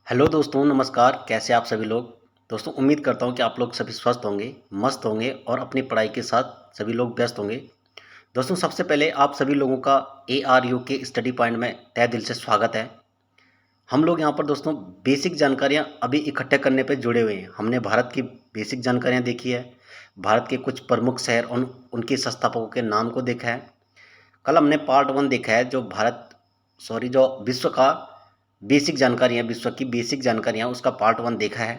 Hello दोस्तों, नमस्कार। कैसे आप सभी लोग। दोस्तों, उम्मीद करता हूँ कि आप लोग सभी स्वस्थ होंगे, मस्त होंगे और अपनी पढ़ाई के साथ सभी लोग व्यस्त होंगे। दोस्तों, सबसे पहले आप सभी लोगों का ARU के स्टडी पॉइंट में तहे दिल से स्वागत है। हम लोग यहाँ पर दोस्तों बेसिक जानकारियाँ अभी इकट्ठे करने पे जुड़े हुए हैं। हमने भारत की बेसिक जानकारियाँ देखी है, भारत के कुछ प्रमुख शहर और उनके संस्थापकों के नाम को देखा है। कल हमने पार्ट 1 देखा है, जो विश्व का बेसिक जानकारियाँ, विश्व की बेसिक जानकारियाँ, उसका पार्ट 1 देखा है।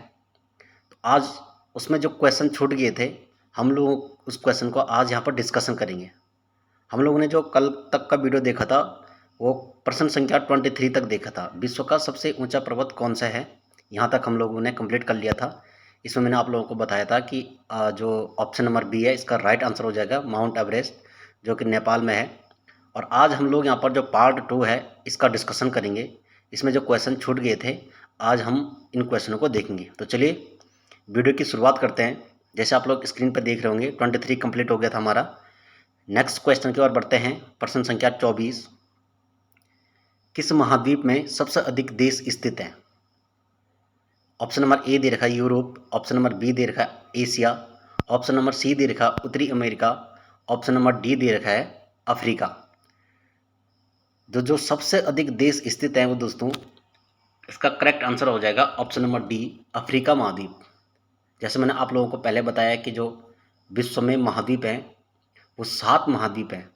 तो आज उसमें जो क्वेश्चन छूट गए थे, हम लोग उस क्वेश्चन को आज यहाँ पर डिस्कशन करेंगे। हम लोगों ने जो कल तक का वीडियो देखा था, वो प्रश्न संख्या 23 तक देखा था। विश्व का सबसे ऊंचा पर्वत कौन सा है, यहाँ तक हम लोगों ने कंप्लीट कर लिया था। इसमें मैंने आप लोगों को बताया था कि जो ऑप्शन नंबर बी है, इसका राइट आंसर हो जाएगा माउंट एवरेस्ट, जो कि नेपाल में है। और आज हम लोग यहाँ पर जो पार्ट 2 है, इसका डिस्कशन करेंगे। इसमें जो क्वेश्चन छूट गए थे, आज हम इन क्वेश्चनों को देखेंगे। तो चलिए वीडियो की शुरुआत करते हैं। जैसे आप लोग स्क्रीन पर देख रहे होंगे, 23 कंप्लीट हो गया था हमारा। नेक्स्ट क्वेश्चन की ओर बढ़ते हैं। प्रश्न संख्या 24, किस महाद्वीप में सबसे अधिक देश स्थित हैं? ऑप्शन नंबर ए दे रखा है यूरोप, ऑप्शन नंबर बी दे रखा है एशिया, ऑप्शन नंबर सी दे रखा है उत्तरी अमेरिका, ऑप्शन नंबर डी दे रखा है अफ्रीका। जो सबसे अधिक देश स्थित हैं वो दोस्तों, इसका करेक्ट आंसर हो जाएगा ऑप्शन नंबर डी, अफ्रीका महाद्वीप। जैसे मैंने आप लोगों को पहले बताया कि जो विश्व में महाद्वीप हैं वो 7 महाद्वीप हैं,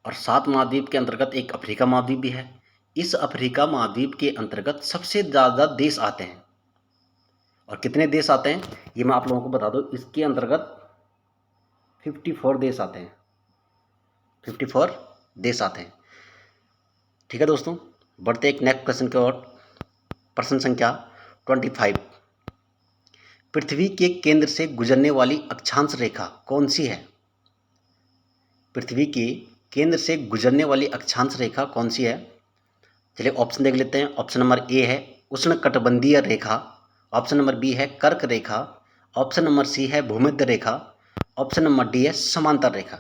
और 7 महाद्वीप के अंतर्गत एक अफ्रीका महाद्वीप भी है। इस अफ्रीका महाद्वीप के अंतर्गत सबसे ज़्यादा देश आते हैं। और कितने देश आते हैं ये मैं आप लोगों को बता दूं। इसके अंतर्गत 54 देश आते हैं, 54 देश आते हैं। ठीक है दोस्तों, बढ़ते एक नेक्स्ट क्वेश्चन की ओर। प्रश्न संख्या 25, पृथ्वी के केंद्र से गुजरने वाली अक्षांश रेखा कौन सी है? पृथ्वी के केंद्र से गुजरने वाली अक्षांश रेखा कौन सी है? चलिए ऑप्शन देख लेते हैं। ऑप्शन नंबर ए है उष्णकटिबंधीय रेखा, ऑप्शन नंबर बी है कर्क रेखा, ऑप्शन नंबर सी है भूमध्य रेखा, ऑप्शन नंबर डी है समांतर रेखा।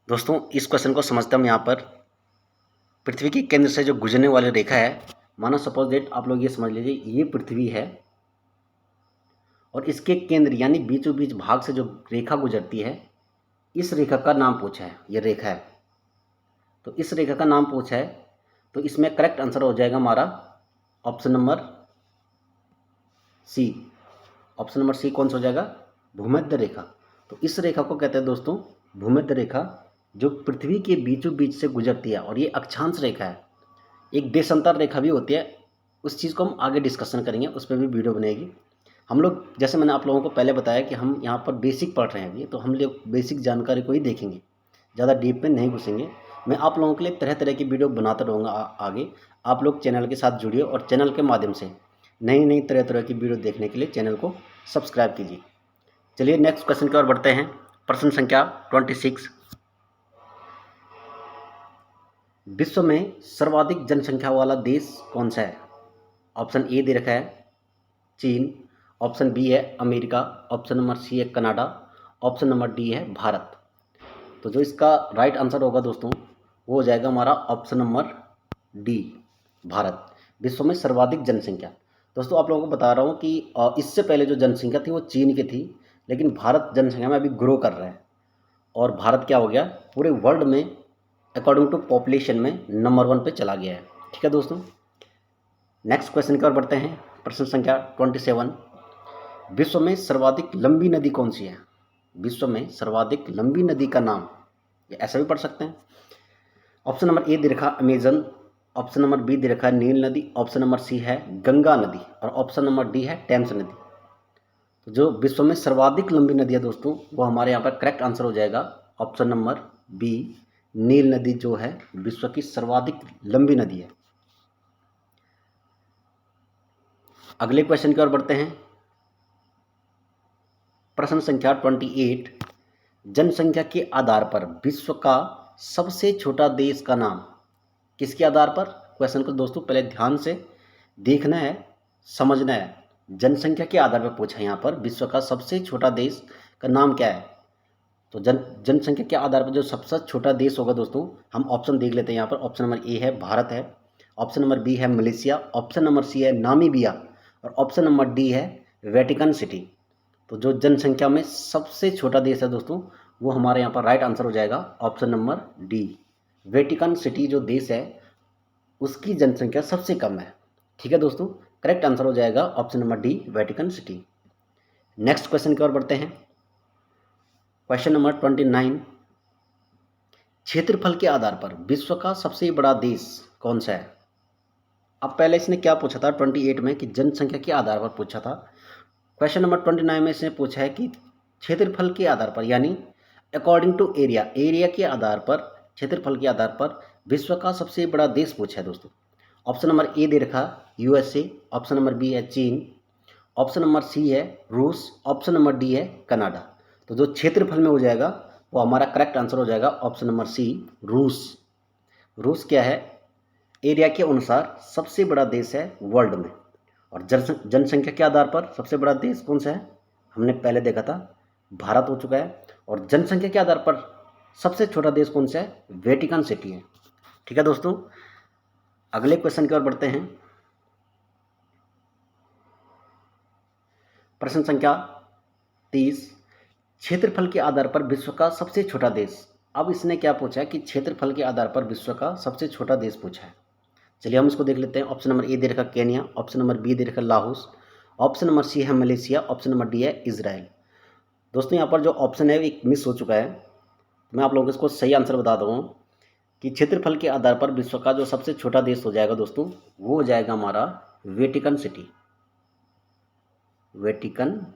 दोस्तों, इस क्वेश्चन को समझते हम यहाँ पर। पृथ्वी के केंद्र से जो गुजरने वाली रेखा है, मानो सपोज डेट आप लोग ये समझ लीजिए, ये पृथ्वी है और इसके केंद्र यानी बीचों बीच भाग से जो रेखा गुजरती है, इस रेखा का नाम पूछा है। ये रेखा है, तो इस रेखा का नाम पूछा है। तो इसमें करेक्ट आंसर हो जाएगा हमारा option number C. Option number C कौन सा हो जाएगा? भूमध्य रेखा। तो इस रेखा को कहते हैं दोस्तों भूमध्य रेखा, जो पृथ्वी के बीचों बीच से गुजरती है। और ये अक्षांश रेखा है। एक देशांतर रेखा भी होती है, उस चीज़ को हम आगे डिस्कशन करेंगे, उस पर भी वीडियो बनेगी। हम लोग, जैसे मैंने आप लोगों को पहले बताया कि हम यहाँ पर बेसिक पढ़ रहे हैं अभी, तो हम लोग बेसिक जानकारी को ही देखेंगे, ज़्यादा डीप में नहीं घुसेंगे। मैं आप लोगों के लिए तरह तरह की वीडियो बनाता रहूँगा आगे। आप लोग चैनल के साथ जुड़िए और चैनल के माध्यम से नई नई तरह तरह की वीडियो देखने के लिए चैनल को सब्सक्राइब कीजिए। चलिए नेक्स्ट क्वेश्चन की ओर बढ़ते हैं। प्रश्न संख्या 26, विश्व में सर्वाधिक जनसंख्या वाला देश कौन सा है? ऑप्शन ए दे रखा है चीन, ऑप्शन बी है अमेरिका, ऑप्शन नंबर सी है कनाडा, ऑप्शन नंबर डी है भारत। तो जो इसका राइट आंसर होगा दोस्तों, वो हो जाएगा हमारा ऑप्शन नंबर डी, भारत। विश्व में सर्वाधिक जनसंख्या। दोस्तों, आप लोगों को बता रहा हूँ कि इससे पहले जो जनसंख्या थी वो चीन की थी, लेकिन भारत जनसंख्या में अभी ग्रो कर रहा है। और भारत क्या हो गया, पूरे वर्ल्ड में अकॉर्डिंग टू पॉपुलेशन में नंबर 1 पे चला गया है। ठीक है दोस्तों, नेक्स्ट क्वेश्चन की ओर बढ़ते हैं। प्रश्न संख्या 27, विश्व में सर्वाधिक लंबी नदी कौन सी है? विश्व में सर्वाधिक लंबी नदी का नाम, ये ऐसा भी पढ़ सकते हैं। ऑप्शन नंबर ए दे रखा अमेजन, ऑप्शन नंबर बी दे रखा नील नदी, ऑप्शन नंबर सी है गंगा नदी, और ऑप्शन नंबर डी है टेम्स नदी। तो जो विश्व में सर्वाधिक लंबी नदी है दोस्तों, वो हमारे यहाँ पर करेक्ट आंसर हो जाएगा ऑप्शन नंबर बी, नील नदी जो है विश्व की सर्वाधिक लंबी नदी है। अगले क्वेश्चन की ओर बढ़ते हैं। प्रश्न संख्या 28, जनसंख्या के आधार पर विश्व का सबसे छोटा देश का नाम, किसके आधार पर? क्वेश्चन को दोस्तों पहले ध्यान से देखना है, समझना है। जनसंख्या के आधार पर पूछा है यहाँ पर, विश्व का सबसे छोटा देश का नाम क्या है? तो जनसंख्या के आधार पर जो सबसे छोटा देश होगा दोस्तों, हम ऑप्शन देख लेते हैं यहाँ पर। ऑप्शन नंबर ए है भारत है, ऑप्शन नंबर बी है मलेशिया, ऑप्शन नंबर सी है नामीबिया और ऑप्शन नंबर डी है वेटिकन सिटी। तो जो जनसंख्या में सबसे छोटा देश है दोस्तों, वो हमारे यहाँ पर राइट आंसर हो जाएगा option number D. Vatican city जो देश है उसकी जनसंख्या सबसे कम है। ठीक है दोस्तों, करेक्ट आंसर हो जाएगा option number D, Vatican city. Next question की ओर बढ़ते हैं। क्वेश्चन नंबर 29, क्षेत्रफल के आधार पर विश्व का सबसे बड़ा देश कौन सा है? अब पहले इसने क्या पूछा था 28 में कि जनसंख्या के आधार पर पूछा था। क्वेश्चन नंबर 29 में इसने पूछा है कि क्षेत्रफल के आधार पर, यानी अकॉर्डिंग टू एरिया, एरिया के आधार पर, क्षेत्रफल के आधार पर विश्व का सबसे बड़ा देश पूछा है दोस्तों। ऑप्शन नंबर ए दे रखा यूएसए, ऑप्शन नंबर बी है चीन, ऑप्शन नंबर सी है रूस, ऑप्शन नंबर डी है कनाडा। तो जो क्षेत्रफल में हो जाएगा वो हमारा करेक्ट आंसर हो जाएगा ऑप्शन नंबर सी, रूस। रूस क्या है, एरिया के अनुसार सबसे बड़ा देश है वर्ल्ड में। और जनसंख्या के आधार पर सबसे बड़ा देश कौन सा है, हमने पहले देखा था भारत हो चुका है। और जनसंख्या के आधार पर सबसे छोटा देश कौन सा है, वेटिकन सिटी है। ठीक है दोस्तों, अगले क्वेश्चन की ओर बढ़ते हैं। प्रश्न संख्या 30, क्षेत्रफल के आधार पर विश्व का सबसे छोटा देश। अब इसने क्या पूछा है कि क्षेत्रफल के आधार पर विश्व का सबसे छोटा देश पूछा है। चलिए हम इसको देख लेते हैं। ऑप्शन नंबर ए दे रखा केन्या, ऑप्शन नंबर बी दे रखा लाहौस, ऑप्शन नंबर सी है मलेशिया, ऑप्शन नंबर डी है इजराइल। दोस्तों यहाँ पर जो ऑप्शन है एक मिस हो चुका है, तो मैं आप लोगों को इसको सही आंसर बता दूँ कि क्षेत्रफल के आधार पर विश्व का जो सबसे छोटा देश हो जाएगा दोस्तों, वो हो जाएगा हमारा वेटिकन सिटी। वेटिकन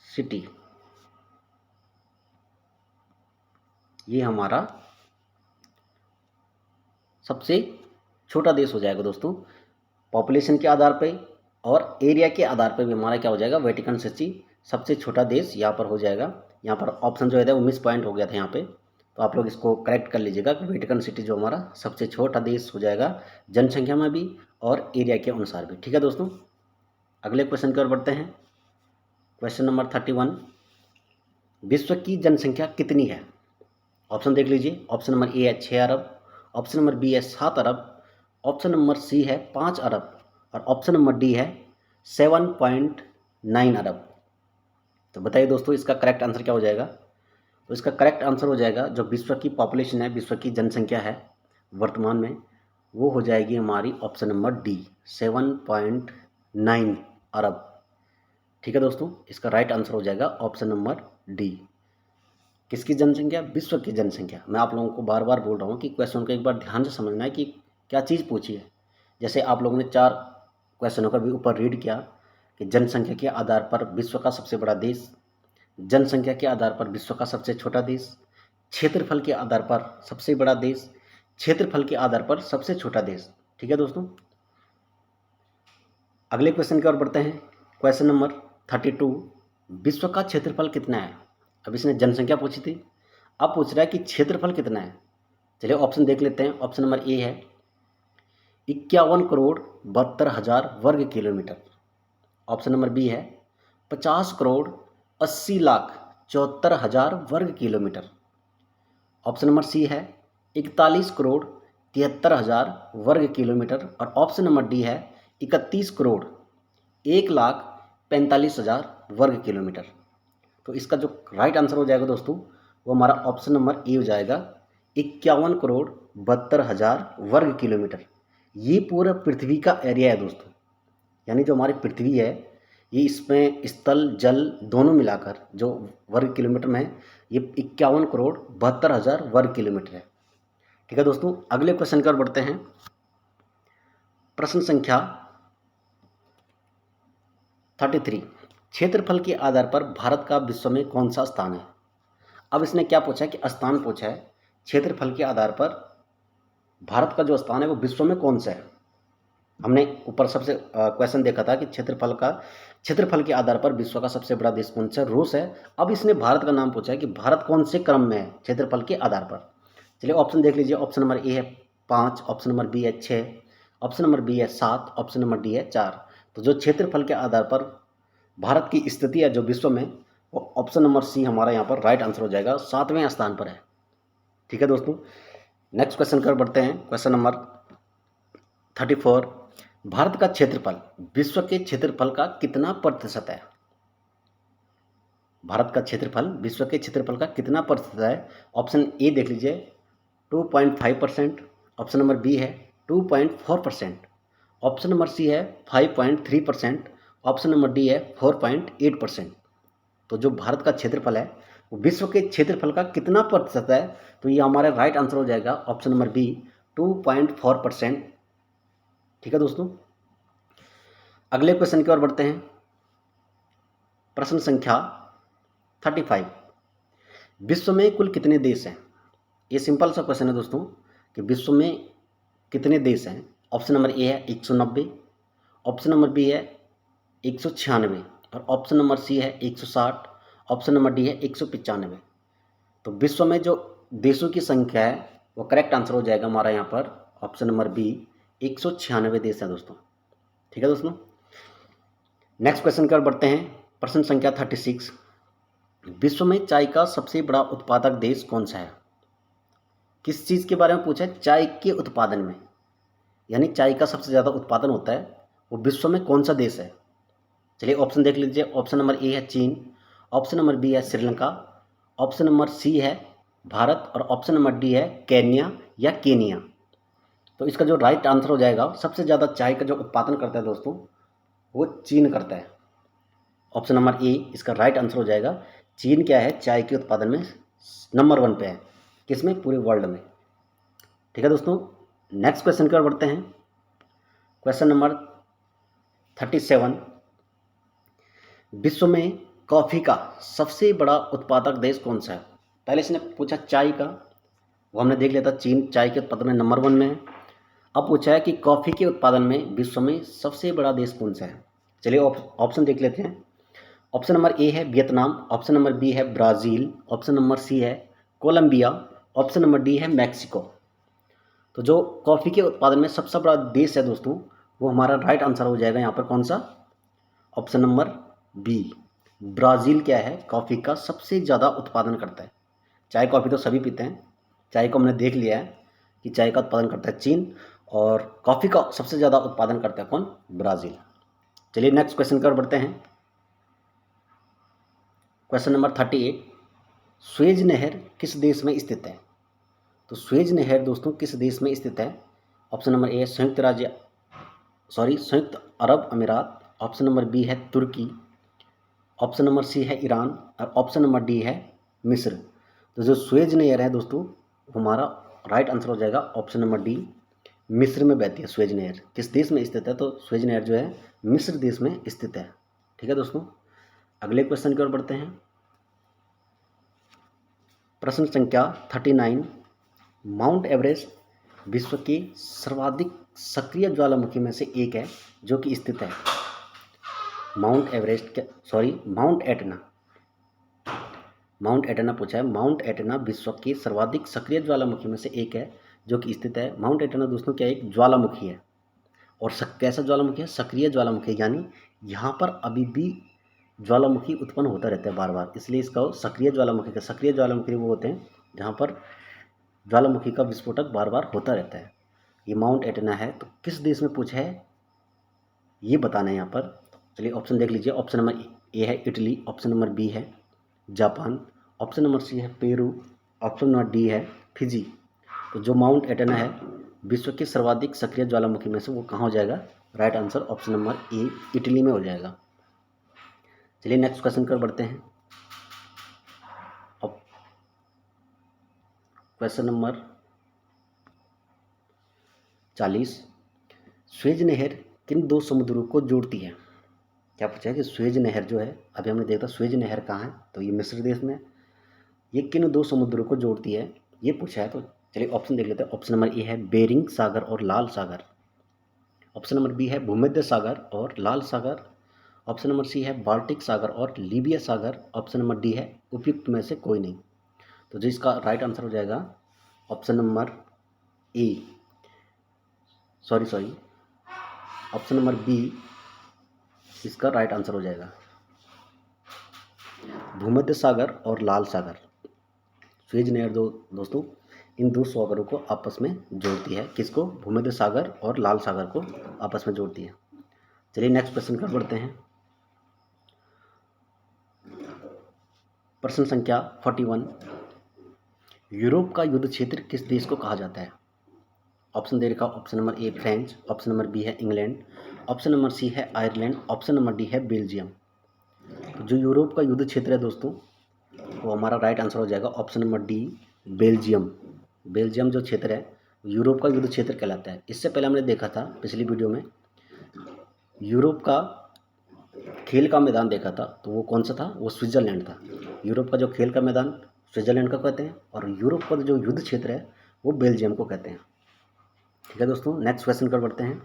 सिटी ये हमारा सबसे छोटा देश हो जाएगा दोस्तों। पॉपुलेशन के आधार पे और एरिया के आधार पे भी हमारा क्या हो जाएगा, वेटिकन सिटी सबसे छोटा देश यहाँ पर हो जाएगा। यहाँ पर ऑप्शन जो है वो मिस पॉइंट हो गया था यहाँ पे, तो आप लोग इसको करेक्ट कर लीजिएगा कि वेटिकन सिटी जो हमारा सबसे छोटा देश हो जाएगा जनसंख्या में भी और एरिया के अनुसार भी। ठीक है दोस्तों, अगले क्वेश्चन की ओर बढ़ते हैं। क्वेश्चन नंबर 31, विश्व की जनसंख्या कितनी है? ऑप्शन देख लीजिए। ऑप्शन नंबर ए है 6 अरब, ऑप्शन नंबर बी है 7 अरब, ऑप्शन नंबर सी है 5 अरब और ऑप्शन नंबर डी है 7.9 अरब। तो बताइए दोस्तों इसका करेक्ट आंसर क्या हो जाएगा? तो इसका करेक्ट आंसर हो जाएगा जो विश्व की पॉपुलेशन है, विश्व की जनसंख्या है वर्तमान में, वो हो जाएगी हमारी ऑप्शन नंबर डी, 7.9 अरब। ठीक है दोस्तों, इसका राइट आंसर हो जाएगा ऑप्शन नंबर डी। किसकी जनसंख्या? विश्व की जनसंख्या। मैं आप लोगों को बार बार बोल रहा हूँ कि क्वेश्चन को एक बार ध्यान से समझना है कि क्या चीज़ पूछी है। जैसे आप लोगों ने 4 क्वेश्चनों का भी ऊपर रीड किया कि जनसंख्या के आधार पर विश्व का सबसे बड़ा देश, जनसंख्या के आधार पर विश्व का सबसे छोटा देश, क्षेत्रफल के आधार पर सबसे बड़ा देश, क्षेत्रफल के आधार पर सबसे छोटा देश। ठीक है दोस्तों, अगले क्वेश्चन की ओर बढ़ते हैं। क्वेश्चन नंबर 32, विश्व का क्षेत्रफल कितना है? अब इसने जनसंख्या पूछी थी, अब पूछ रहा है कि क्षेत्रफल कितना है। चलिए ऑप्शन देख लेते हैं। ऑप्शन नंबर ए है 51,72,00,000 वर्ग किलोमीटर, ऑप्शन नंबर बी है 50,80,74,00,000 वर्ग किलोमीटर, ऑप्शन नंबर सी है 41,73,00,000 वर्ग किलोमीटर और ऑप्शन नंबर डी है 31,01,45,000 वर्ग किलोमीटर। तो इसका जो राइट आंसर हो जाएगा दोस्तों, वो हमारा ऑप्शन नंबर ए हो जाएगा 51,72,00,000 वर्ग किलोमीटर। ये पूरा पृथ्वी का एरिया है दोस्तों, यानी जो हमारी पृथ्वी है ये इसमें स्थल जल दोनों मिलाकर जो वर्ग किलोमीटर में है ये 51,72,00,000 वर्ग किलोमीटर है। ठीक है दोस्तों, अगले क्वेश्चन की ओर बढ़ते हैं। प्रश्न संख्या 33, क्षेत्रफल के आधार पर भारत का विश्व में कौन सा स्थान है? अब इसने क्या पूछा है कि स्थान पूछा है, क्षेत्रफल के आधार पर भारत का जो स्थान है वो विश्व में कौन सा है। हमने ऊपर सबसे क्वेश्चन देखा था कि क्षेत्रफल के आधार पर विश्व का सबसे बड़ा देश कौन सा है, रूस है। अब इसने भारत का नाम पूछा है कि भारत कौन से क्रम में है क्षेत्रफल के आधार पर। चलिए ऑप्शन देख लीजिए। ऑप्शन नंबर ए है 5, ऑप्शन नंबर बी है 6, ऑप्शन नंबर बी है 7, ऑप्शन नंबर डी है 4। तो जो क्षेत्रफल के आधार पर भारत की स्थिति है जो विश्व में, वो ऑप्शन नंबर सी हमारा यहाँ पर राइट आंसर हो जाएगा, 7वें स्थान पर है। ठीक है दोस्तों, नेक्स्ट क्वेश्चन की ओर बढ़ते हैं। क्वेश्चन नंबर 34, भारत का क्षेत्रफल विश्व के क्षेत्रफल का कितना प्रतिशत है? भारत का क्षेत्रफल विश्व के क्षेत्रफल का कितना प्रतिशत है? ऑप्शन ए देख लीजिए 2.5%, ऑप्शन नंबर बी है 2.4%, ऑप्शन नंबर सी है 5.3%, ऑप्शन नंबर डी है 4.8%। तो जो भारत का क्षेत्रफल है वो विश्व के क्षेत्रफल का कितना प्रतिशत है? तो ये हमारा राइट आंसर हो जाएगा ऑप्शन नंबर बी 2.4%। ठीक है दोस्तों, अगले क्वेश्चन की ओर बढ़ते हैं। प्रश्न संख्या 35, विश्व में कुल कितने देश हैं? ये सिंपल सा क्वेश्चन है दोस्तों कि विश्व में कितने देश हैं। ऑप्शन नंबर ए है 190, ऑप्शन नंबर बी है 196 और ऑप्शन नंबर सी है 160, ऑप्शन नंबर डी है 195। तो विश्व में जो देशों की संख्या है वो करेक्ट आंसर हो जाएगा हमारा यहाँ पर ऑप्शन नंबर बी 196 देश हैं दोस्तों। ठीक है दोस्तों, नेक्स्ट क्वेश्चन की ओर बढ़ते हैं। प्रश्न संख्या 36, विश्व में चाय का सबसे बड़ा उत्पादक देश कौन सा है? किस चीज़ के बारे में पूछा है? चाय के उत्पादन में, यानी चाय का सबसे ज़्यादा उत्पादन होता है वो विश्व में कौन सा देश है? चलिए ऑप्शन देख लीजिए। ऑप्शन नंबर ए है चीन, ऑप्शन नंबर बी है श्रीलंका, ऑप्शन नंबर सी है भारत और ऑप्शन नंबर डी है केन्या या केनिया। तो इसका जो राइट आंसर हो जाएगा, सबसे ज़्यादा चाय का जो उत्पादन करता है दोस्तों वो चीन करता है। ऑप्शन नंबर ए इसका राइट आंसर हो जाएगा। चीन क्या है, चाय के उत्पादन में नंबर 1 पे है। किसमें? पूरे वर्ल्ड में। ठीक है दोस्तों, नेक्स्ट क्वेश्चन की ओर बढ़ते हैं। क्वेश्चन नंबर 37, विश्व में कॉफ़ी का सबसे बड़ा उत्पादक देश कौन सा है? पहले इसने पूछा चाय का, वो हमने देख लिया था, चीन चाय के उत्पादन में नंबर 1 में है। अब पूछा है कि कॉफ़ी के उत्पादन में विश्व में सबसे बड़ा देश कौन सा है? चलिए ऑप्शन देख लेते हैं। ऑप्शन नंबर ए है वियतनाम, ऑप्शन नंबर बी है ब्राज़ील, ऑप्शन नंबर सी है कोलंबिया, ऑप्शन नंबर डी है मैक्सिको। तो जो कॉफ़ी के उत्पादन में सबसे बड़ा देश है दोस्तों वो हमारा राइट आंसर हो जाएगा यहाँ पर कौन सा? ऑप्शन नंबर बी, ब्राज़ील क्या है, कॉफ़ी का सबसे ज़्यादा उत्पादन करता है। चाय कॉफ़ी तो सभी पीते हैं, चाय को हमने देख लिया है कि चाय का उत्पादन करता है चीन और कॉफ़ी का सबसे ज़्यादा उत्पादन करता है कौन? ब्राज़ील। चलिए नेक्स्ट क्वेश्चन की ओर बढ़ते हैं। क्वेश्चन नंबर 38, स्वेज नहर किस देश में स्थित है? तो स्वेज नहर दोस्तों किस देश में स्थित है? ऑप्शन नंबर ए है संयुक्त अरब अमीरात, ऑप्शन नंबर बी है तुर्की, ऑप्शन नंबर सी है ईरान और ऑप्शन नंबर डी है मिस्र। तो जो स्वेज नहर है दोस्तों हमारा राइट आंसर हो जाएगा ऑप्शन नंबर डी, मिस्र में बहती है स्वेज नहर। किस देश में स्थित है? तो स्वेज नहर जो है मिस्र देश में स्थित है। ठीक है दोस्तों, अगले क्वेश्चन की ओर बढ़ते हैं। प्रश्न संख्या 39, माउंट एवरेस्ट विश्व की सर्वाधिक सक्रिय ज्वालामुखी में से एक है जो कि स्थित है। माउंट एटना पूछा है। माउंट एटना विश्व की सर्वाधिक सक्रिय ज्वालामुखी में से एक है जो कि स्थित है। माउंट एटना दोस्तों क्या एक ज्वालामुखी है और कैसा ज्वालामुखी है? सक्रिय ज्वालामुखी, यानी यहाँ पर अभी भी ज्वालामुखी उत्पन्न होता रहता है बार बार, इसलिए इसका सक्रिय ज्वालामुखी का सक्रिय ज्वालामुखी वो होते हैं जहाँ पर ज्वालामुखी का विस्फोटक बार बार होता रहता है। ये माउंट एटना है। तो किस देश में पूछा है ये बताना है यहाँ पर। चलिए ऑप्शन देख लीजिए। ऑप्शन नंबर ए है इटली, ऑप्शन नंबर बी है जापान, ऑप्शन नंबर सी है पेरू, ऑप्शन नंबर डी है फिजी। तो जो माउंट एटना है विश्व की सर्वाधिक सक्रिय ज्वालामुखी में से वो कहाँ हो जाएगा? राइट आंसर ऑप्शन नंबर ए इटली में हो जाएगा। चलिए नेक्स्ट क्वेश्चन कर बढ़ते हैं। अब क्वेश्चन नंबर 40, स्वेज नहर किन दो समुद्रों को जोड़ती है? क्या पूछा है कि स्वेज नहर जो है, अभी हमने देखा स्वेज नहर कहाँ है, तो ये मिस्र देश में। ये किन दो समुद्रों को जोड़ती है ये पूछा है। तो चलिए ऑप्शन देख लेते हैं। ऑप्शन नंबर ए है बेरिंग सागर और लाल सागर, ऑप्शन नंबर बी है भूमध्य सागर और लाल सागर, ऑप्शन नंबर सी है बाल्टिक सागर और लीबिया सागर, ऑप्शन नंबर डी है उपयुक्त में से कोई नहीं। तो जो इसका राइट आंसर हो जाएगा option number A option number B इसका राइट आंसर हो जाएगा, भूमध्य सागर और लाल सागर। स्वेज नहर दोस्तों इन दो सागरों को आपस में जोड़ती है। किसको? भूमध्य सागर और लाल सागर को आपस में जोड़ती है। चलिए नेक्स्ट प्रश्न कर बढ़ते हैं। प्रश्न संख्या 41, यूरोप का युद्ध क्षेत्र किस देश को कहा जाता है? ऑप्शन दे रखा, option number A French, option number B है इंग्लैंड, ऑप्शन नंबर सी है आयरलैंड, ऑप्शन नंबर डी है बेल्जियम। तो जो यूरोप का युद्ध क्षेत्र है दोस्तों, वो हमारा राइट आंसर हो जाएगा option number D, Belgium. Belgium जो क्षेत्र है यूरोप का युद्ध क्षेत्र कहलाता है। इससे पहले हमने देखा था पिछली वीडियो में यूरोप का खेल का मैदान देखा था, तो वो कौन सा था? वो स्विट्ज़रलैंड था। यूरोप का जो खेल का मैदान स्विट्ज़रलैंड का कहते हैं और यूरोप का जो युद्ध क्षेत्र है वो बेल्जियम को कहते हैं। ठीक है दोस्तों, नेक्स्ट क्वेश्चन कर बढ़ते हैं।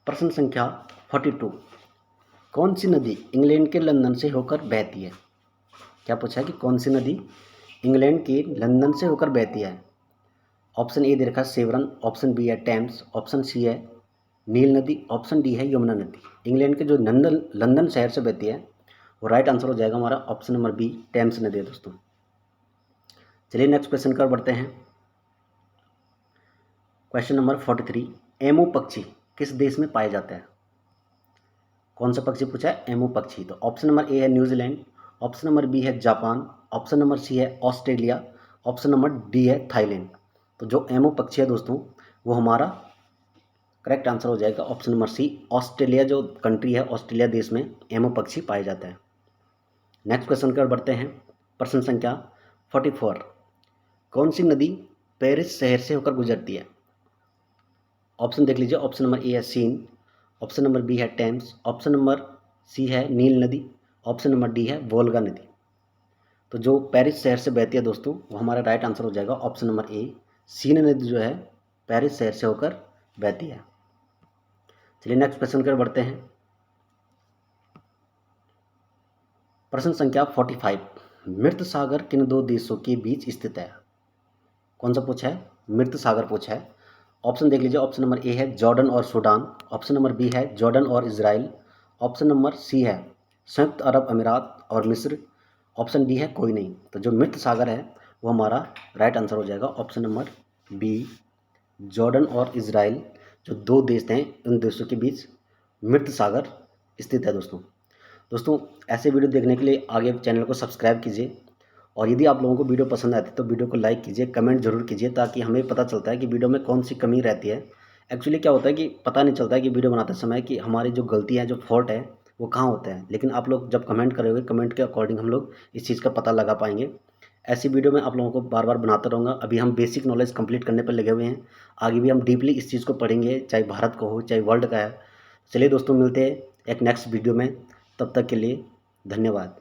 प्रश्न संख्या 42, कौन सी नदी इंग्लैंड के लंदन से होकर बहती है? क्या पूछा है कि कौन सी नदी इंग्लैंड के लंदन से होकर बहती है? ऑप्शन ए दे रखा सेवरन, ऑप्शन बी है टेम्स, ऑप्शन सी है नील नदी, ऑप्शन डी है यमुना नदी। इंग्लैंड के जो लंदन शहर से बहती है वो राइट आंसर हो जाएगा हमारा ऑप्शन नंबर बी, टेम्स नदी है दोस्तों। चलिए नेक्स्ट क्वेश्चन कर बढ़ते हैं। क्वेश्चन नंबर 43, एमू पक्षी किस देश में पाया जाता है? कौन सा पक्षी पूछा है? एमू पक्षी। तो ऑप्शन नंबर ए है न्यूजीलैंड, ऑप्शन नंबर बी है जापान, ऑप्शन नंबर सी है ऑस्ट्रेलिया, ऑप्शन नंबर डी है थाईलैंड। तो जो एमू पक्षी है दोस्तों वो हमारा करेक्ट आंसर हो जाएगा ऑप्शन नंबर सी, ऑस्ट्रेलिया जो कंट्री है, ऑस्ट्रेलिया देश में एमू पक्षी पाया जाता है। नेक्स्ट क्वेश्चन कर बढ़ते हैं। प्रश्न संख्या 44, कौन सी नदी पेरिस शहर से होकर गुजरती है? ऑप्शन देख लीजिए, ऑप्शन नंबर ए है सीन, ऑप्शन नंबर बी है टेम्स, ऑप्शन नंबर सी है नील नदी, ऑप्शन नंबर डी है वोल्गा नदी। तो जो पेरिस शहर से बहती है दोस्तों वो हमारा राइट आंसर हो जाएगा ऑप्शन नंबर ए, सीन नदी जो है पेरिस शहर से होकर बहती है। चलिए नेक्स्ट क्वेश्चन कर बढ़ते हैं। प्रश्न संख्या 45, मृत सागर किन दो देशों के बीच स्थित है? कौन सा पूछा है? मृत सागर पूछा है। ऑप्शन देख लीजिए, ऑप्शन नंबर ए है जॉर्डन और सूडान, ऑप्शन नंबर बी है जॉर्डन और इजराइल, ऑप्शन नंबर सी है संयुक्त अरब अमीरात और मिस्र, ऑप्शन डी है कोई नहीं। तो जो मृत सागर है वो हमारा राइट आंसर हो जाएगा ऑप्शन नंबर बी, जॉर्डन और इजराइल जो दो देश हैं उन देशों के बीच मृत सागर स्थित है दोस्तों ऐसे वीडियो देखने के लिए आगे चैनल को सब्सक्राइब कीजिए और यदि आप लोगों को वीडियो पसंद आती है तो वीडियो को लाइक कीजिए, कमेंट जरूर कीजिए ताकि हमें पता चलता है कि वीडियो में कौन सी कमी रहती है। एक्चुअली क्या होता है कि पता नहीं चलता है कि वीडियो बनाते समय कि हमारी जो गलती है, जो फॉल्ट है वो कहाँ होता है, लेकिन आप लोग जब कमेंट करोगे कमेंट के अकॉर्डिंग हम लोग इस चीज़ का पता लगा पाएंगे। ऐसी वीडियो मैं आप लोगों को बार बार बनाता रहूँगा। अभी हम बेसिक नॉलेज कंप्लीट करने पर लगे हुए हैं, आगे भी हम डीपली इस चीज़ को पढ़ेंगे, चाहे भारत का हो चाहे वर्ल्ड का है। चलिए दोस्तों, मिलते हैं एक नेक्स्ट वीडियो में, तब तक के लिए धन्यवाद।